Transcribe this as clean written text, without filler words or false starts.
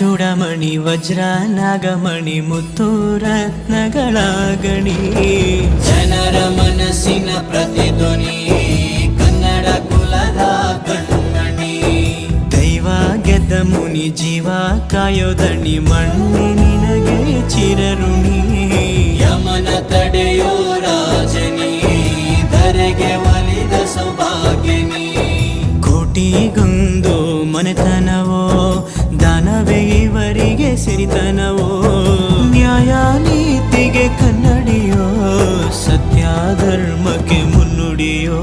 ಚೂಡಮಣಿ ವಜ್ರ ನಾಗಮಣಿ ಮುತ್ತು ರತ್ನಗಳ ಗಣಿ, ಜನರ ಮನಸ್ಸಿನ ಪ್ರತಿಧ್ವನಿ ಕನ್ನಡ ಕುಲದ ಕಣ್ಮಣಿ. ದೈವ ಗೆದ್ದ ಮುನಿ ಜೀವ ಕಾಯೋದಣಿ ಮಣ್ಣಿ ನಿನಗೆ ಚಿರಋಣಿ. ಯಮನ ತಡೆಯೋ ರಾಜನಿ ಧರೆಗೆ ಒಲಿದ ಸೌಭಾಗ್ಯನಿ. ಕೋಟಿಗೊಂದು ಮನೆತನವೋ ದಾನವೇ ಇವರಿಗೆ ಸಿರಿತನವೋ, ನ್ಯಾಯ ನೀತಿಗೆ ಕನ್ನಡಿಯೋ ಸತ್ಯ ಧರ್ಮಕ್ಕೆ ಮುನ್ನುಡಿಯೋ.